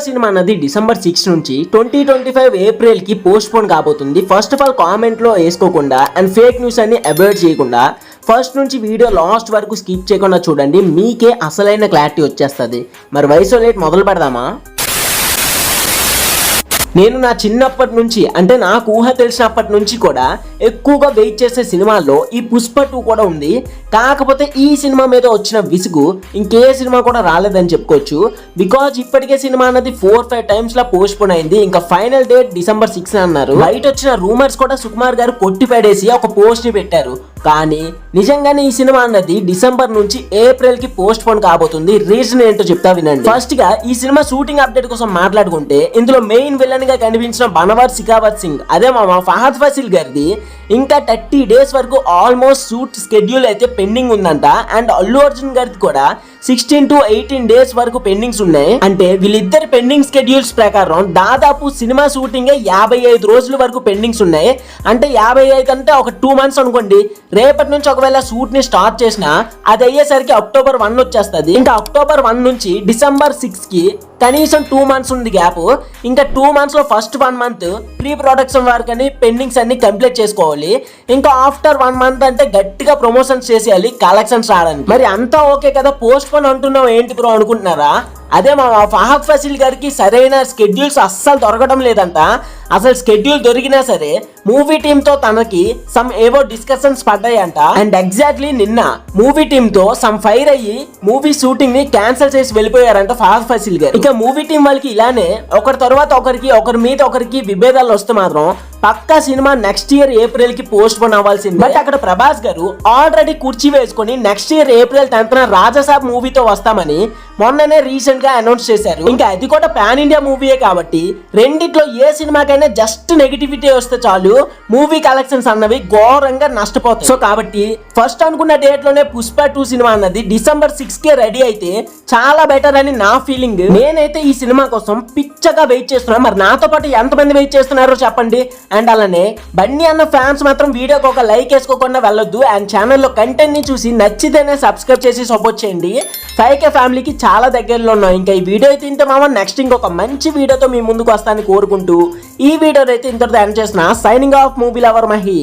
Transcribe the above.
Cinema అన్నది December 6 నుంచి 2025 April కి పోస్ట్ పోన్ కాబోతుంది. ఫస్ట్ ఆఫ్ ఆల్ కామెంట్ లో వేసుకోకుండా అండ్ ఫేక్ న్యూస్ అన్ని అవాయిడ్ చేయకుండా ఫస్ట్ నుంచి వీడియో లాస్ట్ వరకు స్కిప్ చేయకుండా చూడండి, మీకే అసలైన క్లారిటీ వచ్చేస్తుంది. మరి వయసు లేట్ మొదలు పెడదామా? నేను నా చిన్నప్పటి నుంచి అంటే నాకు ఊహ తెలిసినప్పటి నుంచి కూడా ఎక్కువగా వెయిట్ చేసే సినిమాల్లో ఈ పుష్ప 2 కూడా ఉంది. కాకపోతే ఈ సినిమా మీద వచ్చిన విసుగు ఇంకే సినిమా కూడా రాలేదని చెప్పుకోవచ్చు. బికాజ్ ఇప్పటికే సినిమా అన్నది 4-5 టైమ్స్ లా పోస్ట్ పోన్ అయింది. ఇంకా ఫైనల్ డేట్ డిసెంబర్ 6 అన్నారు. బయట వచ్చిన రూమర్స్ కూడా సుకుమార్ గారు కొట్టి పడేసి ఒక పోస్ట్ ని పెట్టారు. కానీ నిజంగానే ఈ సినిమా అన్నది డిసెంబర్ నుంచి ఏప్రిల్ కి పోస్ట్ పోన్ కాబోతుంది. రీజన్ ఏంటో చెప్తా వినండి. ఫస్ట్ గా ఈ సినిమా షూటింగ్ అప్డేట్ కోసం మాట్లాడుకుంటే ఇందులో మెయిన్ విలన్ గా కనిపించిన బనవార్ సికావత్ సింగ్ అదే మామ ఫహద్ ఫాసిల్ గారిది ఇంకా 30 డేస్ వరకు ఆల్మోస్ట్ షూట్ స్కెడ్యూల్ అయితే పెండింగ్ ఉందంట. అండ్ అల్లు అర్జున్ గారిది కూడా 16 to 18 డేస్ వరకు పెండింగ్స్ ఉన్నాయి. అంటే వీళ్ళిద్దరి పెండింగ్ స్కెడ్యూల్స్ ప్రకారం దాదాపు సినిమా షూటింగ్ 55 రోజుల వరకు పెండింగ్స్ ఉన్నాయి. అంటే 55 అంటే ఒక 2 మంత్స్ అనుకోండి. రేపటి నుంచి ఒకవేళ షూట్ ని స్టార్ట్ చేసినా అది అయ్యేసరికి అక్టోబర్ 1 వచ్చేస్తుంది. ఇంకా అక్టోబర్ 1 నుంచి డిసెంబర్ 6 కి కనీసం 2 మంత్స్ ఉంది గ్యాప్. ఇంకా 2 మంత్స్ లో first 1 month pre production work అని పెండింగ్స్ అన్ని కంప్లీట్ చేసుకోవాలి. ఇంకా ఆఫ్టర్ 1 మంత్ అంటే గట్టిగా ప్రమోషన్స్ చేసేయాలి కలెక్షన్స్ రావడానికి. మరి అంతా ఓకే కదా, పోస్ట్ పోన్ అంటున్నావు ఏంటి బ్రో అనుకుంటున్నారా? అదే మా ఫహద్ ఫాసిల్ గారికి సరైన స్కెడ్యూల్స్ అస్సలు దొరకడం లేదంట. అసలు స్కెడ్యూల్ దొరికినా సరే మూవీ టీమ్ తో తనకి సమ్ ఏవో డిస్కషన్స్ పడ్డాయంట. అండ్ ఎగ్జాక్ట్లీ నిన్న మూవీ టీమ్ తో సమ్ ఫైర్ అయ్యి మూవీ షూటింగ్ ని క్యాన్సిల్ చేసి వెళ్ళిపోయారంట ఫహద్ ఫాసిల్ గారు. ఇక మూవీ టీం వాళ్ళకి ఇలానే ఒకరి తర్వాత ఒకరి మీద ఒకరికి విభేదాలు వస్తే మాత్రం పక్కా సినిమా నెక్స్ట్ ఇయర్ ఏప్రిల్ కి పోస్ట్ పోన్ అవ్వాల్సింది. బట్ అక్కడ ప్రభాస్ గారు ఆల్రెడీ కుర్చీ వేసుకొని next year April 10th Raja Saab మూవీతో వస్తామని మొన్ననే రీసెంట్ గా అనౌన్స్ చేశారు. ఇంకా అది కూడా పాన్ ఇండియా మూవీయే కాబట్టి రెండిట్లో ఏ సినిమాకైనా జస్ట్ నెగిటివిటీ వస్తే చాలు మూవీ కలెక్షన్స్ అన్నవి ఘోరంగా నష్టపోతాయి. సో కాబట్టి ఫస్ట్ అనుకున్న డేట్ లోనే పుష్ప 2 సినిమా అన్నది డిసెంబర్ 6 కే రెడీ అయితే చాలా బెటర్ అని నా ఫీలింగ్. నేనైతే ఈ సినిమా కోసం పిచ్చగా వెయిట్ చేస్తున్నా. మరి నాతో పాటు ఎంతమంది వెయిట్ చేస్తున్నారో చెప్పండి. అండ్ అలానే బన్నీ అన్న ఫ్యాన్స్ మాత్రం వీడియోకి ఒక లైక్ వేసుకోకుండా వెళ్ళొద్దు. అండ్ ఛానల్లో కంటెంట్ ని చూసి నచ్చితేనే సబ్స్క్రైబ్ చేసి సపోర్ట్ చేయండి. 5K ఫ్యామిలీకి చాలా దగ్గరలో ఉన్నాం. ఇంకా ఈ వీడియో అయితే ఇంత మామ నెక్స్ట్ ఇంకొక మంచి వీడియోతో మీ ముందుకు వస్తానని కోరుకుంటూ ఈ వీడియో అయితే ఇంతటితో ఎండ్ చేసిన. Signing off movie lover Mahi.